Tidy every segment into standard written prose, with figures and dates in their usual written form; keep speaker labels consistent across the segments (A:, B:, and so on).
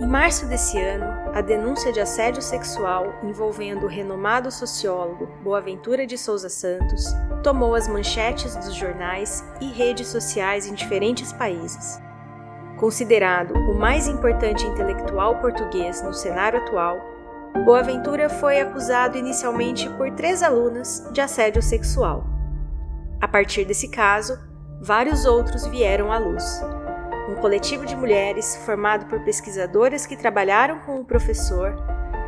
A: Em março desse ano, a denúncia de assédio sexual envolvendo o renomado sociólogo Boaventura de Souza Santos tomou as manchetes dos jornais e redes sociais em diferentes países. Considerado o mais importante intelectual português no cenário atual, Boaventura foi acusado inicialmente por 3 alunas de assédio sexual. A partir desse caso, vários outros vieram à luz. Um coletivo de mulheres, formado por pesquisadoras que trabalharam com o professor,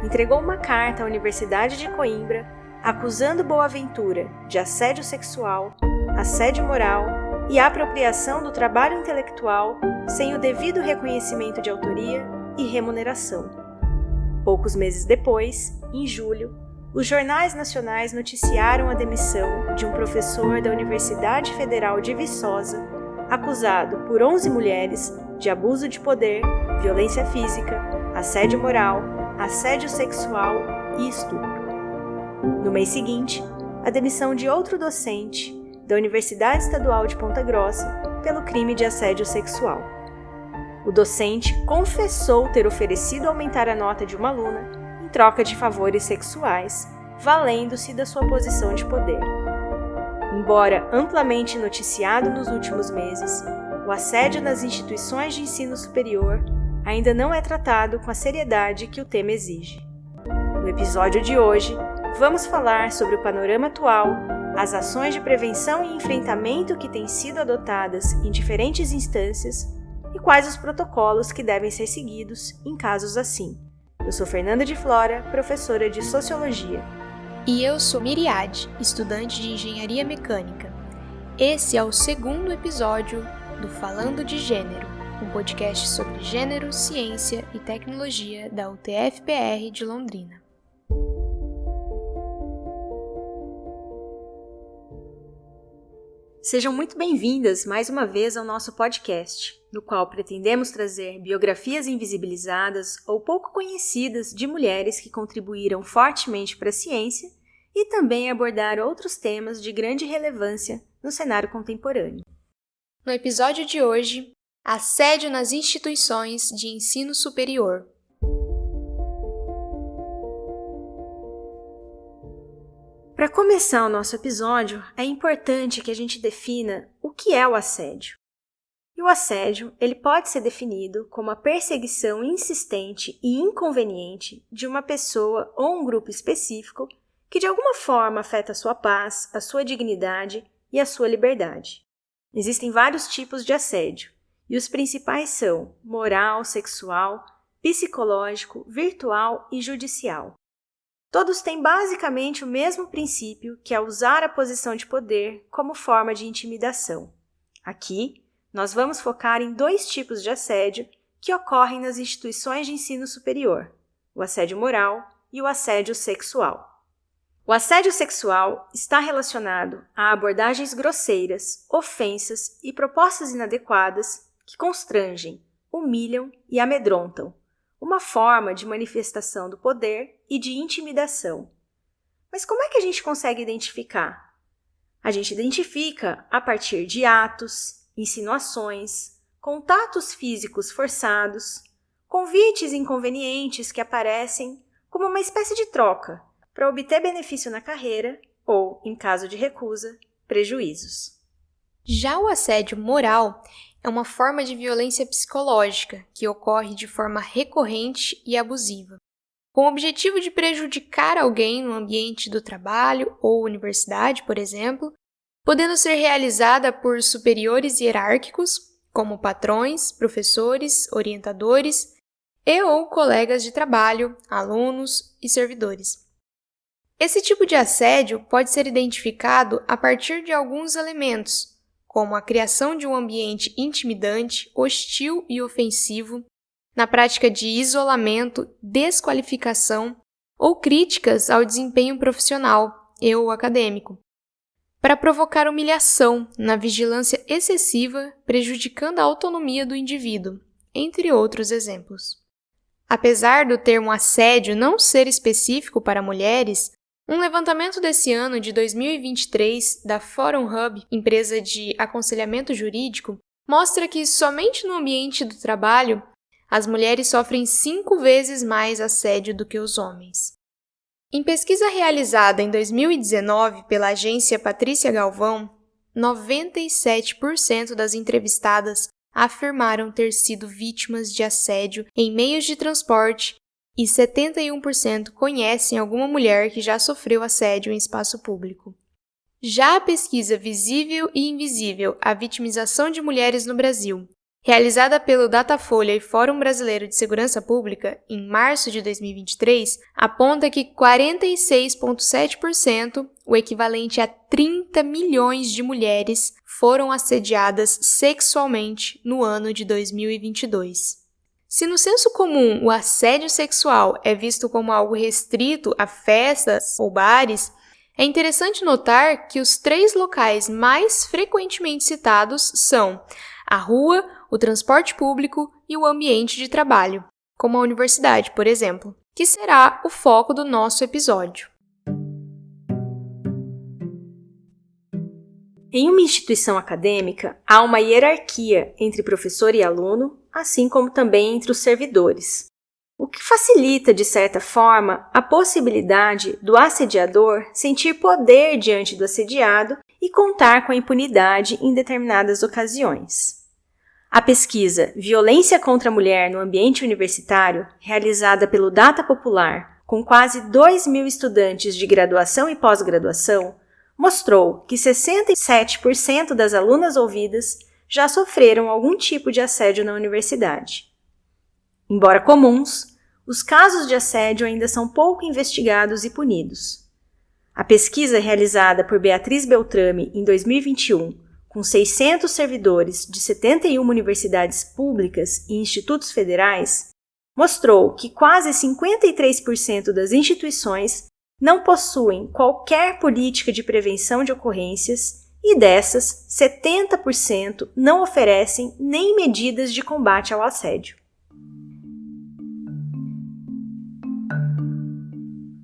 A: entregou uma carta à Universidade de Coimbra acusando Boaventura de assédio sexual, assédio moral e apropriação do trabalho intelectual sem o devido reconhecimento de autoria e remuneração. Poucos meses depois, em julho, os jornais nacionais noticiaram a demissão de um professor da Universidade Federal de Viçosa, acusado por 11 mulheres de abuso de poder, violência física, assédio moral, assédio sexual e estupro. No mês seguinte, a demissão de outro docente da Universidade Estadual de Ponta Grossa pelo crime de assédio sexual. O docente confessou ter oferecido aumentar a nota de uma aluna em troca de favores sexuais, valendo-se da sua posição de poder. Embora amplamente noticiado nos últimos meses, o assédio nas instituições de ensino superior ainda não é tratado com a seriedade que o tema exige. No episódio de hoje, vamos falar sobre o panorama atual, as ações de prevenção e enfrentamento que têm sido adotadas em diferentes instâncias e quais os protocolos que devem ser seguidos em casos assim. Eu sou Fernanda de Flora, professora de Sociologia.
B: E eu sou Miriade, estudante de Engenharia Mecânica. Esse é o segundo episódio do Falando de Gênero, um podcast sobre gênero, ciência e tecnologia da UTF-PR de Londrina.
A: Sejam muito bem-vindas mais uma vez ao nosso podcast, no qual pretendemos trazer biografias invisibilizadas ou pouco conhecidas de mulheres que contribuíram fortemente para a ciência e também abordar outros temas de grande relevância no cenário contemporâneo.
B: No episódio de hoje, assédio nas instituições de ensino superior.
A: Para começar o nosso episódio, é importante que a gente defina o que é o assédio. E o assédio, ele pode ser definido como a perseguição insistente e inconveniente de uma pessoa ou um grupo específico que de alguma forma afeta a sua paz, a sua dignidade e a sua liberdade. Existem vários tipos de assédio, e os principais são moral, sexual, psicológico, virtual e judicial. Todos têm basicamente o mesmo princípio, que é usar a posição de poder como forma de intimidação. Aqui, nós vamos focar em 2 tipos de assédio que ocorrem nas instituições de ensino superior: o assédio moral e o assédio sexual. O assédio sexual está relacionado a abordagens grosseiras, ofensas e propostas inadequadas que constrangem, humilham e amedrontam, uma forma de manifestação do poder e de intimidação. Mas como é que a gente consegue identificar? A gente identifica a partir de atos, insinuações, contatos físicos forçados, convites inconvenientes que aparecem como uma espécie de troca para obter benefício na carreira ou, em caso de recusa, prejuízos.
B: Já o assédio moral é uma forma de violência psicológica que ocorre de forma recorrente e abusiva, com o objetivo de prejudicar alguém no ambiente do trabalho ou universidade, por exemplo, podendo ser realizada por superiores hierárquicos, como patrões, professores, orientadores e ou colegas de trabalho, alunos e servidores. Esse tipo de assédio pode ser identificado a partir de alguns elementos, como a criação de um ambiente intimidante, hostil e ofensivo, na prática de isolamento, desqualificação ou críticas ao desempenho profissional e ou acadêmico, para provocar humilhação na vigilância excessiva, prejudicando a autonomia do indivíduo, entre outros exemplos. Apesar do termo assédio não ser específico para mulheres, um levantamento desse ano de 2023 da Forum Hub, empresa de aconselhamento jurídico, mostra que somente no ambiente do trabalho, as mulheres sofrem 5 vezes mais assédio do que os homens. Em pesquisa realizada em 2019 pela agência Patrícia Galvão, 97% das entrevistadas afirmaram ter sido vítimas de assédio em meios de transporte e 71% conhecem alguma mulher que já sofreu assédio em espaço público. Já a pesquisa Visível e Invisível, a vitimização de mulheres no Brasil, realizada pelo Datafolha e Fórum Brasileiro de Segurança Pública, em março de 2023, aponta que 46,7%, o equivalente a 30 milhões de mulheres, foram assediadas sexualmente no ano de 2022. Se no senso comum o assédio sexual é visto como algo restrito a festas ou bares, é interessante notar que os 3 locais mais frequentemente citados são a rua, o transporte público e o ambiente de trabalho, como a universidade, por exemplo, que será o foco do nosso episódio.
A: Em uma instituição acadêmica, há uma hierarquia entre professor e aluno, assim como também entre os servidores, o que facilita, de certa forma, a possibilidade do assediador sentir poder diante do assediado e contar com a impunidade em determinadas ocasiões. A pesquisa Violência contra a Mulher no Ambiente Universitário, realizada pelo Data Popular, com quase 2.000 estudantes de graduação e pós-graduação, mostrou que 67% das alunas ouvidas já sofreram algum tipo de assédio na universidade. Embora comuns, os casos de assédio ainda são pouco investigados e punidos. A pesquisa realizada por Beatriz Beltrame em 2021, com 600 servidores de 71 universidades públicas e institutos federais, mostrou que quase 53% das instituições não possuem qualquer política de prevenção de ocorrências e dessas, 70% não oferecem nem medidas de combate ao assédio.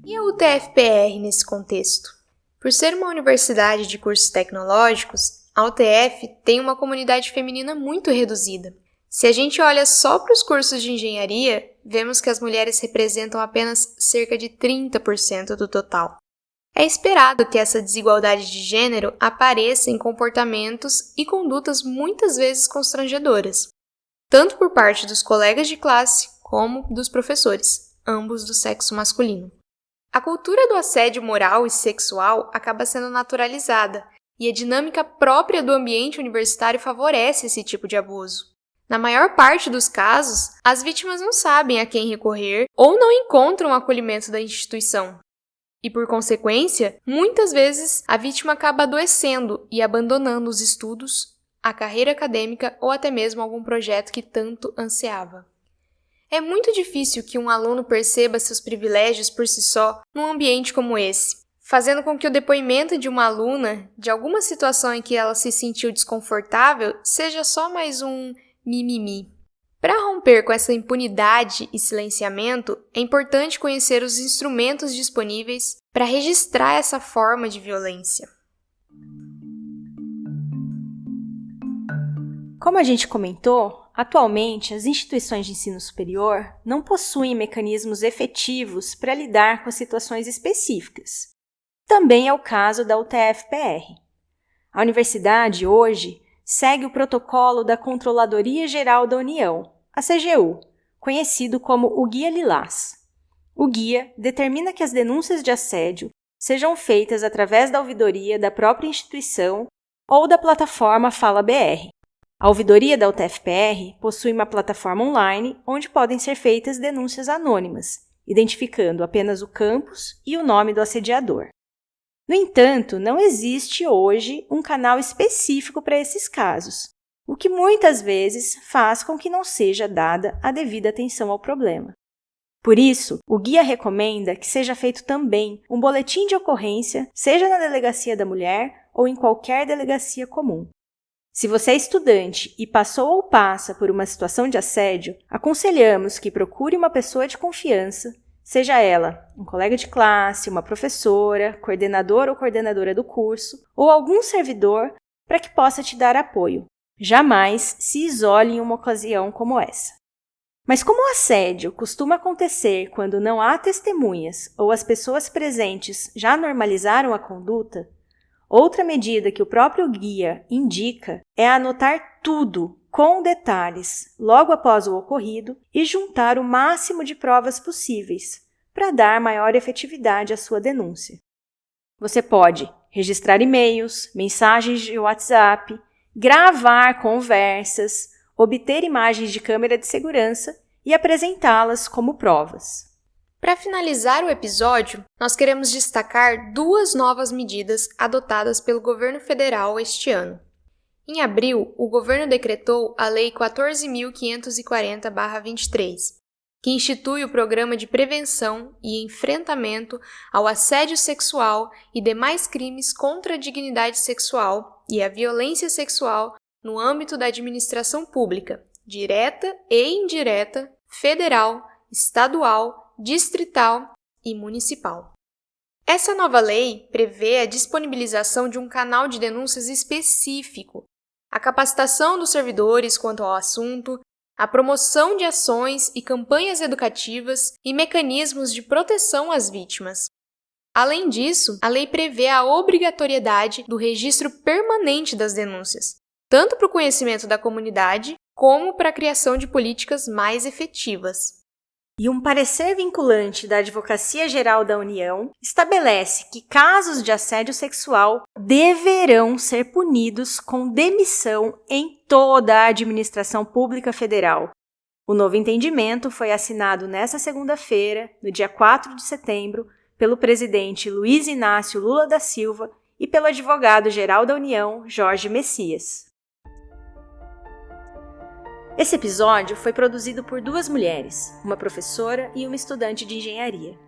B: E a UTF-PR nesse contexto? Por ser uma universidade de cursos tecnológicos, a UTF tem uma comunidade feminina muito reduzida. Se a gente olha só para os cursos de engenharia, vemos que as mulheres representam apenas cerca de 30% do total. É esperado que essa desigualdade de gênero apareça em comportamentos e condutas muitas vezes constrangedoras, tanto por parte dos colegas de classe como dos professores, ambos do sexo masculino. A cultura do assédio moral e sexual acaba sendo naturalizada, e a dinâmica própria do ambiente universitário favorece esse tipo de abuso. Na maior parte dos casos, as vítimas não sabem a quem recorrer ou não encontram acolhimento da instituição. E, por consequência, muitas vezes a vítima acaba adoecendo e abandonando os estudos, a carreira acadêmica ou até mesmo algum projeto que tanto ansiava. É muito difícil que um aluno perceba seus privilégios por si só num ambiente como esse, fazendo com que o depoimento de uma aluna de alguma situação em que ela se sentiu desconfortável seja só mais um mimimi. Para romper com essa impunidade e silenciamento, é importante conhecer os instrumentos disponíveis para registrar essa forma de violência.
A: Como a gente comentou, atualmente as instituições de ensino superior não possuem mecanismos efetivos para lidar com as situações específicas. Também é o caso da UTF-PR. A universidade, hoje, segue o protocolo da Controladoria Geral da União, a CGU, conhecido como o Guia Lilás. O guia determina que as denúncias de assédio sejam feitas através da ouvidoria da própria instituição ou da plataforma Fala BR. A ouvidoria da UTF-PR possui uma plataforma online onde podem ser feitas denúncias anônimas, identificando apenas o campus e o nome do assediador. No entanto, não existe hoje um canal específico para esses casos, o que muitas vezes faz com que não seja dada a devida atenção ao problema. Por isso, o guia recomenda que seja feito também um boletim de ocorrência, seja na Delegacia da Mulher ou em qualquer delegacia comum. Se você é estudante e passou ou passa por uma situação de assédio, aconselhamos que procure uma pessoa de confiança, seja ela um colega de classe, uma professora, coordenador ou coordenadora do curso, ou algum servidor para que possa te dar apoio. Jamais se isole em uma ocasião como essa. Mas como o assédio costuma acontecer quando não há testemunhas ou as pessoas presentes já normalizaram a conduta, outra medida que o próprio guia indica é anotar tudo com detalhes logo após o ocorrido e juntar o máximo de provas possíveis para dar maior efetividade à sua denúncia. Você pode registrar e-mails, mensagens de WhatsApp, gravar conversas, obter imagens de câmera de segurança e apresentá-las como provas.
B: Para finalizar o episódio, nós queremos destacar 2 novas medidas adotadas pelo governo federal este ano. Em abril, o governo decretou a Lei 14.540/23, que institui o Programa de Prevenção e Enfrentamento ao Assédio Sexual e demais crimes contra a dignidade sexual e a violência sexual no âmbito da administração pública, direta e indireta, federal, estadual, distrital e municipal. Essa nova lei prevê a disponibilização de um canal de denúncias específico, a capacitação dos servidores quanto ao assunto, a promoção de ações e campanhas educativas e mecanismos de proteção às vítimas. Além disso, a lei prevê a obrigatoriedade do registro permanente das denúncias, tanto para o conhecimento da comunidade, como para a criação de políticas mais efetivas.
A: E um parecer vinculante da Advocacia Geral da União estabelece que casos de assédio sexual deverão ser punidos com demissão em toda a administração pública federal. O novo entendimento foi assinado nesta segunda-feira, no dia 4 de setembro, pelo presidente Luiz Inácio Lula da Silva e pelo advogado-geral da União, Jorge Messias. Esse episódio foi produzido por 2 mulheres, uma professora e uma estudante de engenharia.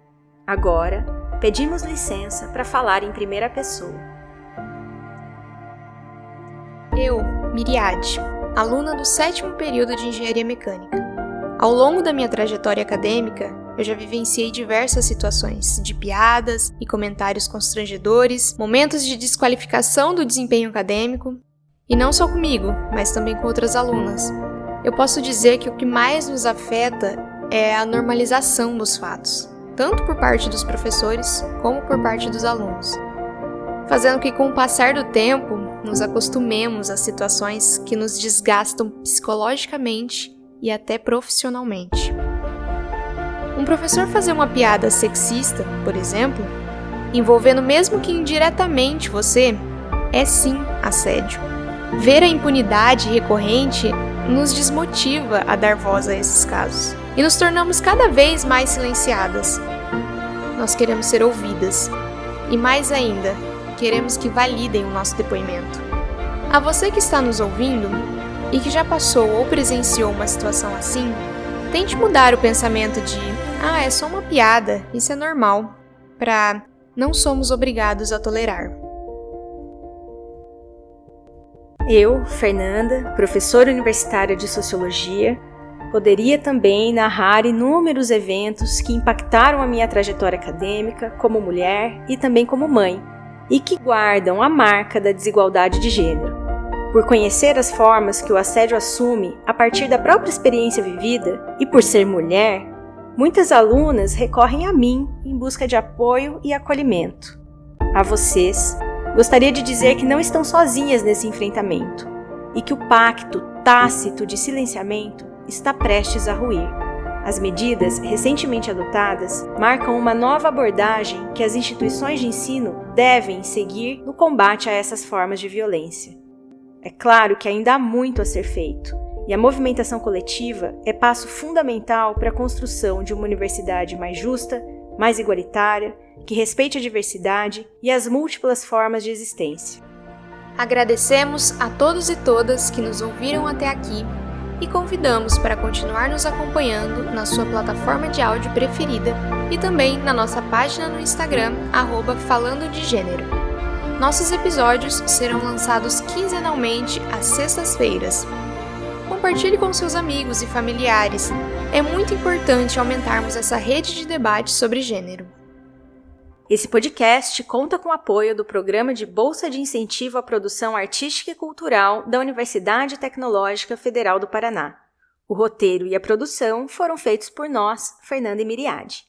A: Agora, pedimos licença para falar em primeira pessoa.
B: Eu, Miriade, aluna do 7º período de Engenharia Mecânica. Ao longo da minha trajetória acadêmica, eu já vivenciei diversas situações de piadas e comentários constrangedores, momentos de desqualificação do desempenho acadêmico, e não só comigo, mas também com outras alunas. Eu posso dizer que o que mais nos afeta é a normalização dos fatos, tanto por parte dos professores como por parte dos alunos, fazendo que com o passar do tempo nos acostumemos a situações que nos desgastam psicologicamente e até profissionalmente. Um professor fazer uma piada sexista, por exemplo, envolvendo mesmo que indiretamente você, é sim assédio. Ver a impunidade recorrente nos desmotiva a dar voz a esses casos e nos tornamos cada vez mais silenciadas. Nós queremos ser ouvidas e, mais ainda, queremos que validem o nosso depoimento. A você que está nos ouvindo e que já passou ou presenciou uma situação assim, tente mudar o pensamento de é só uma piada, isso é normal, para não somos obrigados a tolerar.
A: Eu, Fernanda, professora universitária de Sociologia, poderia também narrar inúmeros eventos que impactaram a minha trajetória acadêmica como mulher e também como mãe, e que guardam a marca da desigualdade de gênero. Por conhecer as formas que o assédio assume a partir da própria experiência vivida e por ser mulher, muitas alunas recorrem a mim em busca de apoio e acolhimento. A vocês, gostaria de dizer que não estão sozinhas nesse enfrentamento e que o pacto tácito de silenciamento está prestes a ruir. As medidas recentemente adotadas marcam uma nova abordagem que as instituições de ensino devem seguir no combate a essas formas de violência. É claro que ainda há muito a ser feito, e a movimentação coletiva é passo fundamental para a construção de uma universidade mais justa, mais igualitária, que respeite a diversidade e as múltiplas formas de existência.
B: Agradecemos a todos e todas que nos ouviram até aqui e convidamos para continuar nos acompanhando na sua plataforma de áudio preferida e também na nossa página no Instagram, @falandodegênero. Nossos episódios serão lançados quinzenalmente às sextas-feiras. Compartilhe com seus amigos e familiares. É muito importante aumentarmos essa rede de debate sobre gênero.
A: Esse podcast conta com o apoio do Programa de Bolsa de Incentivo à Produção Artística e Cultural da Universidade Tecnológica Federal do Paraná, O roteiro e a produção foram feitos por nós, Fernanda e Miriade.